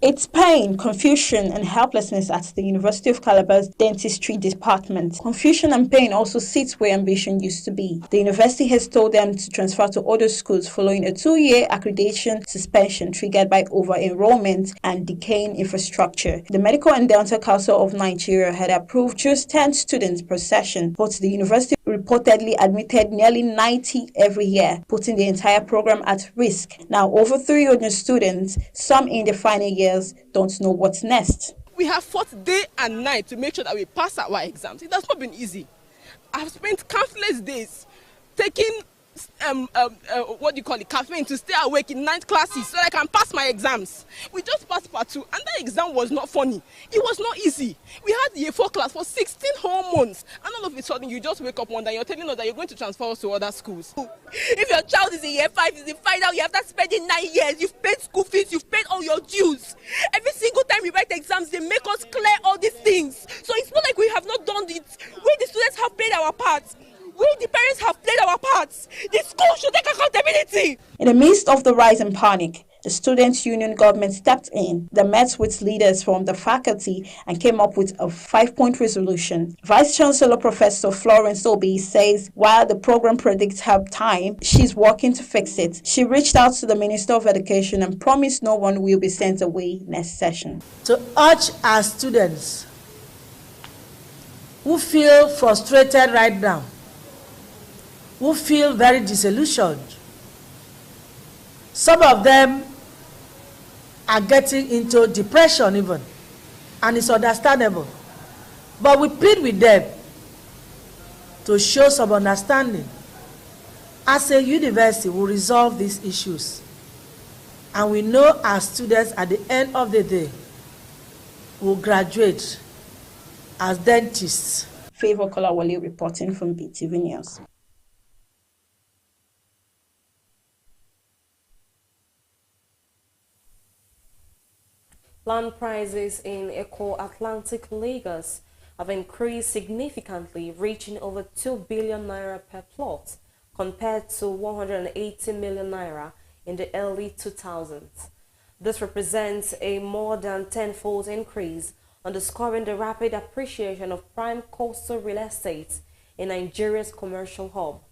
It's pain, confusion, and helplessness at the University of Calabar's dentistry department. Confusion and pain also sits where ambition used to be. The university has told them to transfer to other schools following a 2-year accreditation suspension triggered by over-enrollment and decaying infrastructure. The Medical and Dental Council of Nigeria had approved just 10 students per session, but the university reportedly admitted nearly 90 every year, putting the entire program at risk. Now, over 300 students, some in their final years, don't know what's next. We have fought day and night to make sure that we pass our exams. It has not been easy. I've spent countless days taking caffeine to stay awake in night classes so that I can pass my exams. We just passed part 2 and that exam was not funny. It was not easy. We had year 4 class for 16 whole months, and all of a sudden you just wake up one day and you're telling us that you're going to transfer us to other schools. If your child is in year 5, is in final year, after spending 9 years, you've paid school fees, you've paid all your dues. Every single time we write exams, they make us clear all these things. So it's not like we have not done it. We, the students, have played our parts. We, the parents, have played our parts. The school should take accountability. In the midst of the rise in panic, the students' union government stepped in. They met with leaders from the faculty and came up with a 5-point resolution. Vice Chancellor Professor Florence Obi says while the program predicts her time, she's working to fix it. She reached out to the Minister of Education and promised no one will be sent away next session. To urge our students who feel frustrated right now, who feel very disillusioned. Some of them are getting into depression even, and it's understandable. But we plead with them to show some understanding. As a university, we resolve these issues. And we know our students at the end of the day will graduate as dentists. Favor Kolawole reporting from BeeTv News. Land prices in Eco-Atlantic Lagos have increased significantly, reaching over 2 billion naira per plot, compared to 180 million naira in the early 2000s. This represents a more than tenfold increase, underscoring the rapid appreciation of prime coastal real estate in Nigeria's commercial hub.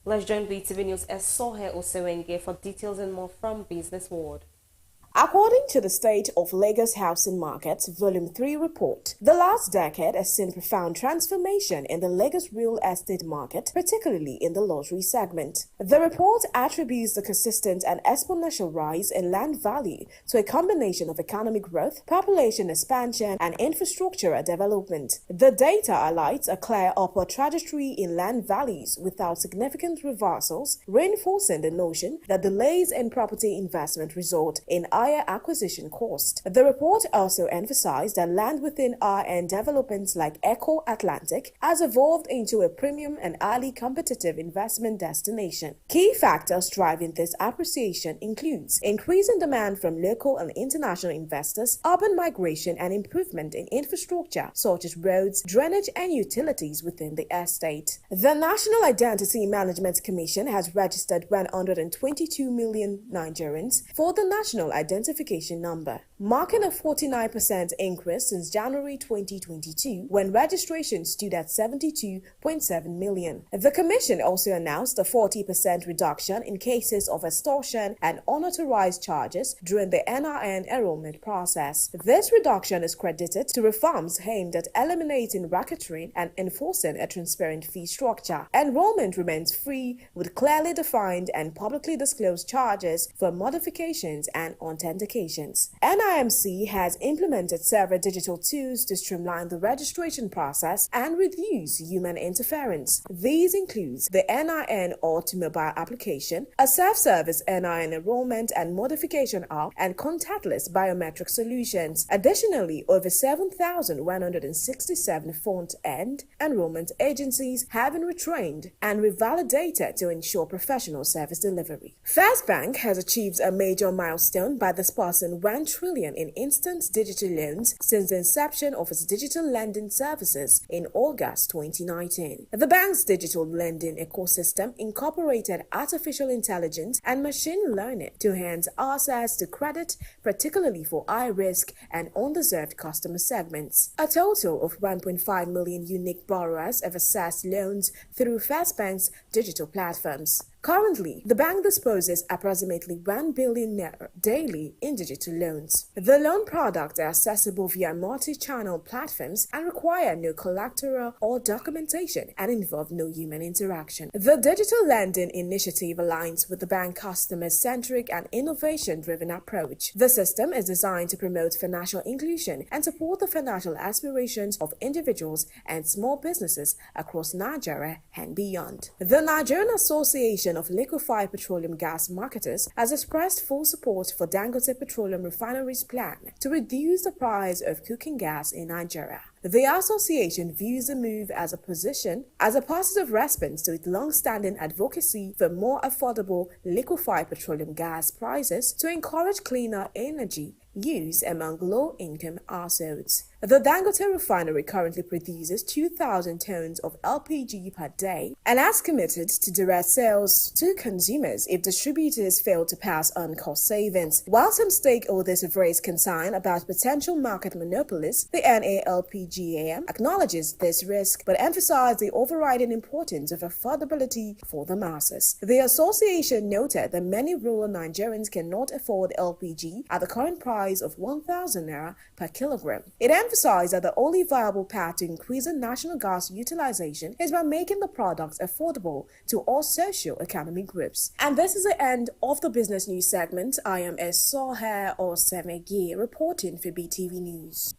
Let's join BeeTv News' Esohe Osewenge for details and more from Business World. According to the State of Lagos Housing Market Volume 3 report, the last decade has seen profound transformation in the Lagos real estate market, particularly in the luxury segment. The report attributes the consistent and exponential rise in land value to a combination of economic growth, population expansion, and infrastructure development. The data highlights a clear upward trajectory in land values without significant reversals, reinforcing the notion that delays in property investment result in higher acquisition cost. The report also emphasized that land within high-end developments like Eco-Atlantic has evolved into a premium and highly competitive investment destination. Key factors driving this appreciation includes increasing demand from local and international investors, urban migration, and improvement in infrastructure such as roads, drainage, and utilities within the estate. The National Identity Management Commission has registered 122 million Nigerians for the National Identification Number, marking a 49% increase since January 2022, when registration stood at 72.7 million. The Commission also announced a 40% reduction in cases of extortion and unauthorized charges during the NIN enrollment process. This reduction is credited to reforms aimed at eliminating racketeering and enforcing a transparent fee structure. Enrollment remains free with clearly defined and publicly disclosed charges for modifications and authentications. NIMC has implemented several digital tools to streamline the registration process and reduce human interference. These include the NIN Automobile application, a self-service NIN enrollment and modification app, and contactless biometric solutions. Additionally, over 7,167 front-end enrollment agencies have been retrained and revalidated to ensure professional service delivery. First Bank has achieved a major milestone by disbursing 1 trillion in instant digital loans since the inception of its digital lending services in August 2019. The bank's digital lending ecosystem incorporated artificial intelligence and machine learning to enhance access to credit, particularly for high-risk and undeserved customer segments. A total of 1.5 million unique borrowers have accessed loans through First Bank's digital platforms. Currently, the bank disposes approximately 1 billion naira daily in digital loans. The loan products are accessible via multi-channel platforms and require no collateral or documentation and involve no human interaction. The digital lending initiative aligns with the bank's customer-centric and innovation-driven approach. The system is designed to promote financial inclusion and support the financial aspirations of individuals and small businesses across Nigeria and beyond. The Nigerian Association of Liquefied Petroleum Gas Marketers has expressed full support for Dangote Petroleum Refinery's plan to reduce the price of cooking gas in Nigeria. The association views the move as a positive response to its long-standing advocacy for more affordable liquefied petroleum gas prices to encourage cleaner energy use among low-income households. The Dangote refinery currently produces 2,000 tons of LPG per day and has committed to direct sales to consumers if distributors fail to pass on cost savings. While some stakeholders have raised concern about potential market monopolies, the NALPGAM acknowledges this risk but emphasized the overriding importance of affordability for the masses. The association noted that many rural Nigerians cannot afford LPG at the current price price of 1,000 naira per kilogram. It emphasized that the only viable path to increasing national gas utilization is by making the products affordable to all socio-economic groups. And this is the end of the business news segment. I am Esohe Osemegi reporting for BeeTv News.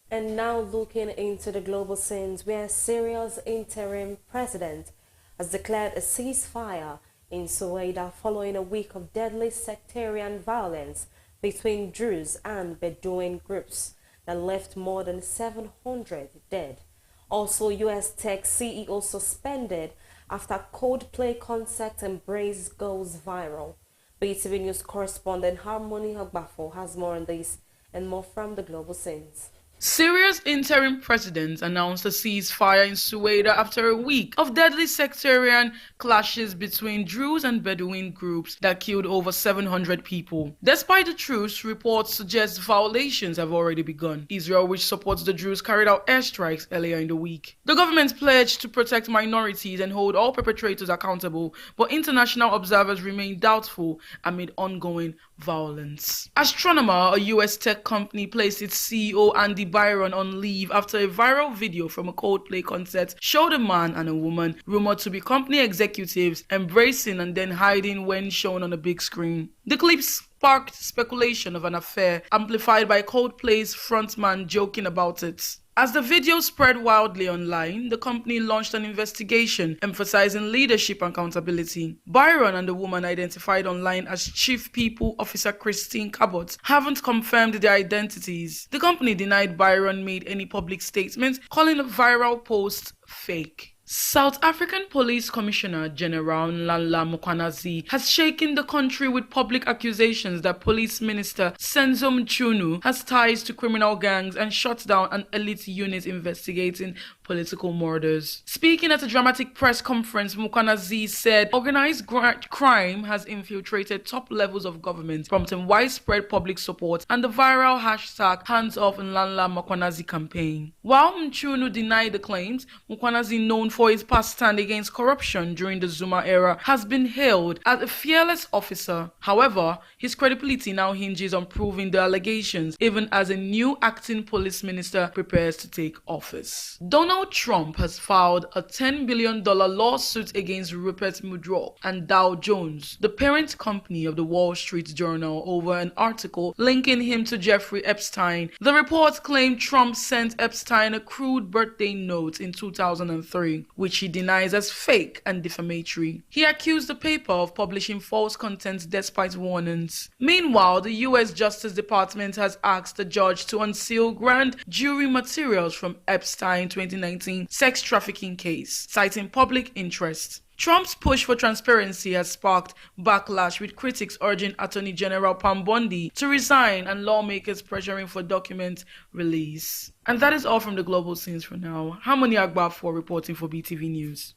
And now looking into the global scenes, where Syria's interim president has declared a ceasefire in Suwaida following a week of deadly sectarian violence between Druze and Bedouin groups that left more than 700 dead. Also, U.S. tech CEO suspended after Coldplay concert Embrace goes viral. BeeTv News correspondent Harmony Hogbafo has more on this and more from the global scenes. Syria's interim president announced a ceasefire in Suwaida after a week of deadly sectarian clashes between Druze and Bedouin groups that killed over 700 people. Despite the truce, reports suggest violations have already begun. Israel, which supports the Druze, carried out airstrikes earlier in the week. The government pledged to protect minorities and hold all perpetrators accountable, but international observers remain doubtful amid ongoing violence. Astronomer, a U.S. tech company, placed its CEO Andy Byron on leave after a viral video from a Coldplay concert showed a man and a woman rumored to be company executives embracing and then hiding when shown on a big screen. The clip sparked speculation of an affair, amplified by Coldplay's frontman joking about it. As the video spread wildly online, the company launched an investigation emphasizing leadership and accountability. Byron and the woman identified online as Chief People Officer Christine Cabot haven't confirmed their identities. The company denied Byron made any public statements, calling the viral post fake. South African Police Commissioner General Nlala Mukwanazi has shaken the country with public accusations that Police Minister Senzo Mchunu has ties to criminal gangs and shut down an elite unit investigating political murders. Speaking at a dramatic press conference, Mukwanazi said organized crime has infiltrated top levels of government, prompting widespread public support and the viral hashtag Hands Off Nlala Mukwanazi campaign. While Mchunu denied the claims, Mukwanazi, known for his past stand against corruption during the Zuma era, has been hailed as a fearless officer. However, his credibility now hinges on proving the allegations, even as a new acting police minister prepares to take office. Donald Trump has filed a $10 billion lawsuit against Rupert Murdoch and Dow Jones, the parent company of the Wall Street Journal, over an article linking him to Jeffrey Epstein. The reports claim Trump sent Epstein a crude birthday note in 2003, which he denies as fake and defamatory. He accused the paper of publishing false content despite warnings. Meanwhile, the U.S. Justice Department has asked the judge to unseal grand jury materials from Epstein 2019 sex trafficking case, citing public interest. Trump's push for transparency has sparked backlash, with critics urging Attorney General Pam Bondi to resign and lawmakers pressuring for document release. And that is all from the global scenes for now. Harmony Agbafo reporting for BeeTv News.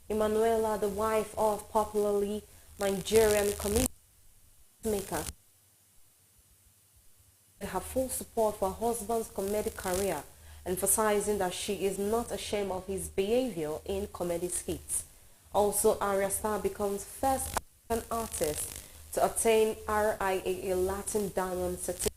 Emanuela, the wife of popularly Nigerian comedian maker, her full support for her husband's comedic career, emphasizing that she is not ashamed of his behavior in comedy skits. Also, Arya Star becomes first African artist to attain RIAA Latin Diamond certificate.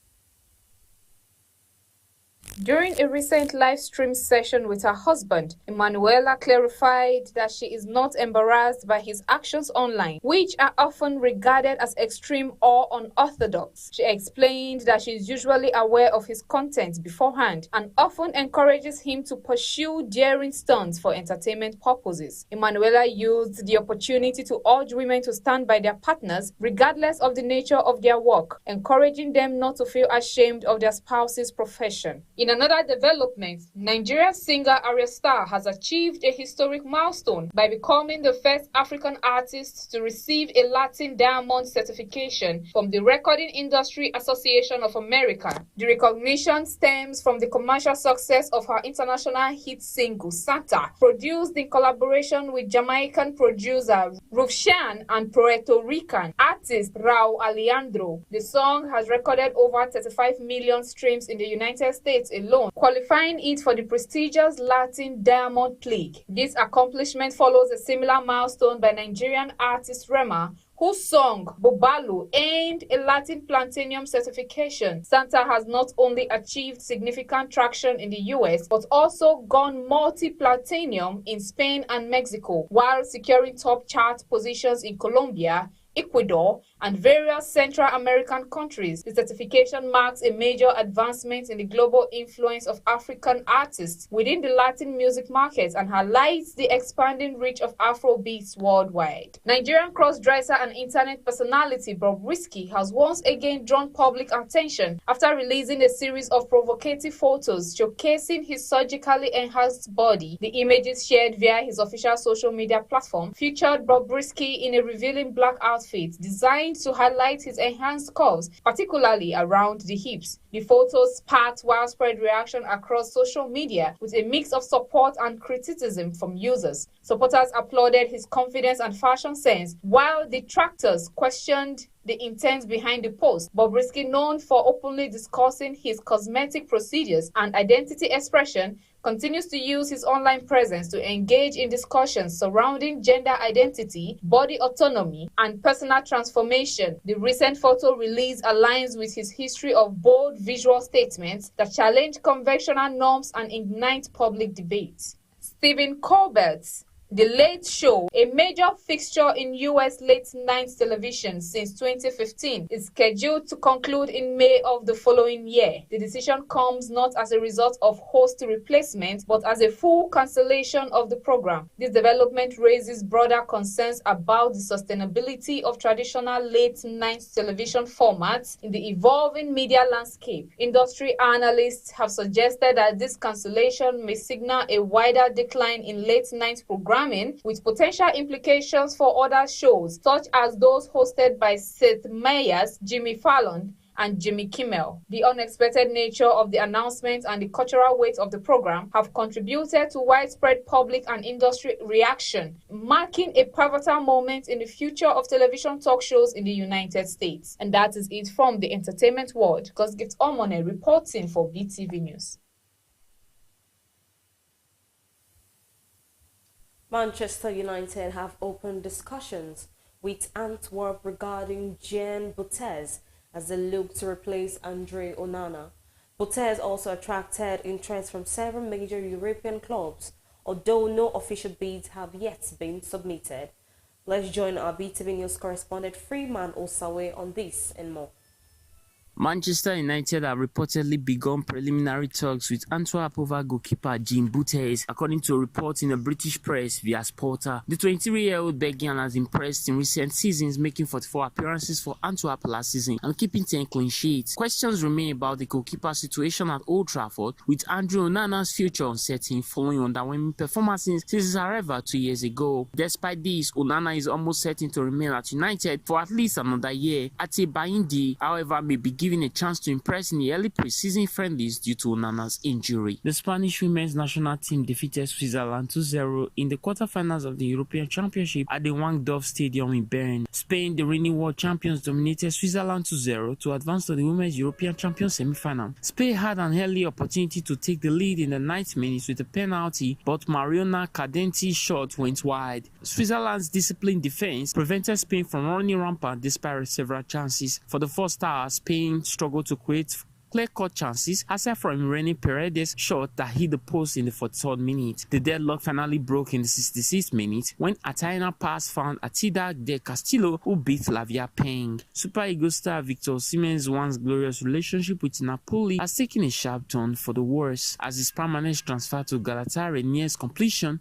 During a recent live stream session with her husband, Emanuela clarified that she is not embarrassed by his actions online, which are often regarded as extreme or unorthodox. She explained that she is usually aware of his content beforehand and often encourages him to pursue daring stunts for entertainment purposes. Emanuela used the opportunity to urge women to stand by their partners regardless of the nature of their work, encouraging them not to feel ashamed of their spouse's profession. In another development, Nigerian singer Arya Star has achieved a historic milestone by becoming the first African artist to receive a Latin Diamond certification from the Recording Industry Association of America. The recognition stems from the commercial success of her international hit single, Santa, produced in collaboration with Jamaican producer Rufshan and Puerto Rican artist Raul Alejandro. The song has recorded over 35 million streams in the United States alone alone, qualifying it for the prestigious Latin Diamond League. This accomplishment follows a similar milestone by Nigerian artist Rema, whose song Bobalo earned a Latin Platinum certification. Santa has not only achieved significant traction in the US, but also gone multi-platinum in Spain and Mexico, while securing top chart positions in Colombia, Ecuador, and various Central American countries. The certification marks a major advancement in the global influence of African artists within the Latin music market and highlights the expanding reach of Afrobeats worldwide. Nigerian cross-dresser and internet personality Bobrisky has once again drawn public attention after releasing a series of provocative photos showcasing his surgically enhanced body. The images shared via his official social media platform featured Bobrisky in a revealing black outfit designed to highlight his enhanced curves, particularly around the hips. The photos sparked widespread reaction across social media with a mix of support and criticism from users. Supporters applauded his confidence and fashion sense, while detractors questioned the intent behind the post. Bobrisky, known for openly discussing his cosmetic procedures and identity expression, continues to use his online presence to engage in discussions surrounding gender identity, body autonomy, and personal transformation. The recent photo release aligns with his history of bold visual statements that challenge conventional norms and ignite public debates. Stephen Colbert's The Late Show, a major fixture in U.S. late-night television since 2015, is scheduled to conclude in May of the following year. The decision comes not as a result of host replacement, but as a full cancellation of the program. This development raises broader concerns about the sustainability of traditional late-night television formats in the evolving media landscape. Industry analysts have suggested that this cancellation may signal a wider decline in late-night programming, with potential implications for other shows, such as those hosted by Seth Meyers, Jimmy Fallon, and Jimmy Kimmel. The unexpected nature of the announcement and the cultural weight of the program have contributed to widespread public and industry reaction, marking a pivotal moment in the future of television talk shows in the United States. And that is it from the entertainment world. Gosgift Omone reporting for BeeTv News. Manchester United have opened discussions with Antwerp regarding Jean Botez as they look to replace Andre Onana. Botez also attracted interest from several major European clubs, although no official bids have yet been submitted. Let's join our BeeTv News correspondent Freeman Osawe on this and more. Manchester United have reportedly begun preliminary talks with Antwerp over goalkeeper Jean Botez, according to a report in the British press via Sporter. The 23-year-old Belgian has impressed in recent seasons, making 44 appearances for Antwerp last season and keeping 10 clean sheets. Questions remain about the goalkeeper situation at Old Trafford, with Andre Onana's future uncertain following underwhelming performances since his arrival 2 years ago. Despite this, Onana is almost certain to remain at United for at least another year. Ate Baindi, however, may be given a chance to impress in the early preseason friendlies due to Onana's injury. The Spanish women's national team defeated Switzerland 2-0 in the quarterfinals of the European Championship at the Wangdorf Stadium in Bern. Spain, the reigning world champions, dominated Switzerland 2-0 to advance to the Women's European Champions semi-final. Spain had an early opportunity to take the lead in the 9th minute with a penalty, but Mariona Cadenti's shot went wide. Switzerland's disciplined defense prevented Spain from running rampant despite several chances. For the first hour, Spain struggled to create clear-cut chances, aside from Irene Paredes' shot that hit the post in the 43rd minute. The deadlock finally broke in the 66th minute when a Taina pass found Atida de Castillo, who beat Lavia Peng. Super Eagles star Victor Osimhen's once glorious relationship with Napoli has taken a sharp turn for the worse as his permanent transfer to Galatasaray nears completion.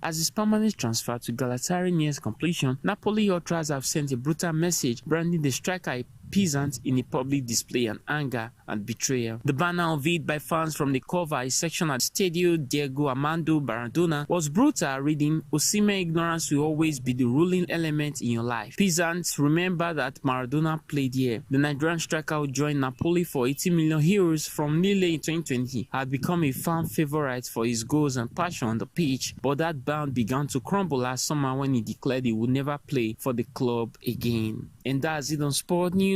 Napoli ultras have sent a brutal message branding the striker a peasant in a public display of anger and betrayal. The banner unveiled by fans from the cover, a section at Stadio Diego Armando Maradona, was brutal, reading, "Osimhen ignorance will always be the ruling element in your life. Peasants, remember that Maradona played here." The Nigerian striker who joined Napoli for 80 million euros from Lille in 2020 had become a fan favorite for his goals and passion on the pitch, but that bond began to crumble last summer when he declared he would never play for the club again. And that's it on Sport News.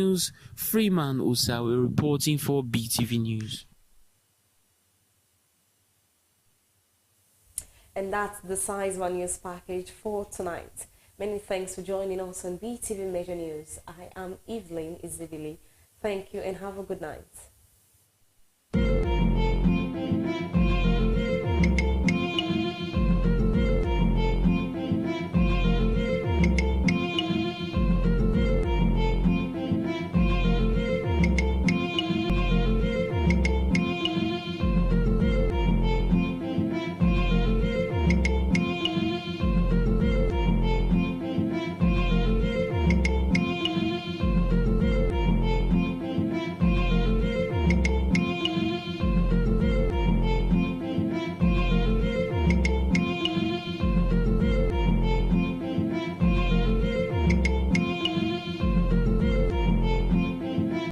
Freeman Osawe reporting for BeeTv News. And that's the size of our news package for tonight. Many thanks for joining us on BeeTv Major News. I am Evelyn Izibili. Thank you and have a good night.